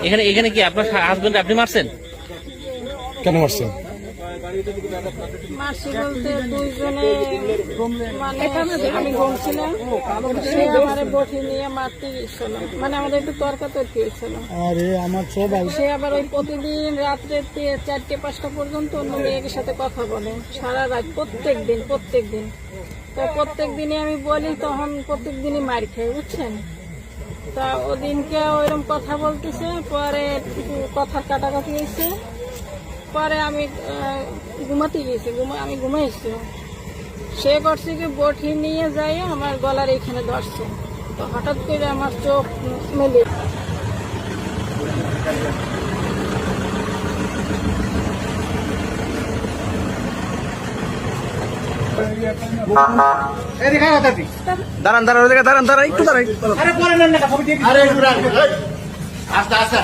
এখানে এখানে কি আপনার হাজবেন্ড আপনি মারছেন? কেন মারছেন? মাসি বলতে দুইজনে মানে আমি ঘুমছিলাম, সে আমার বটি নিয়ে মারতে গেছিল, মানে আমাদের একটু তর্কাতর্কি হয়েছিল। সে আবার ওই প্রতিদিন রাত্রে 4-5টা পর্যন্ত অন্য মেয়ের সাথে কথা বলে সারা রাত, প্রত্যেক দিন। তো প্রত্যেক দিনই আমি বলি, তখন প্রত্যেক দিনই মার খাই, বুঝছেন। তা ওদিনকে ওইরকম কথা বলতেছে, পরে কথার কাটাকাটি হয়েছে, পরে আমি ঘুমাতে গেছি, আমি ঘুমাইছি। সে করছে কি বটি নিয়ে যাই আমার গলার এইখানে ধরছে, তো হঠাৎ করে আমার চোখ মেলে। দাঁড়ান দাঁড়ান দাঁড়ান একটু দাঁড়ান। আস্তে আস্তে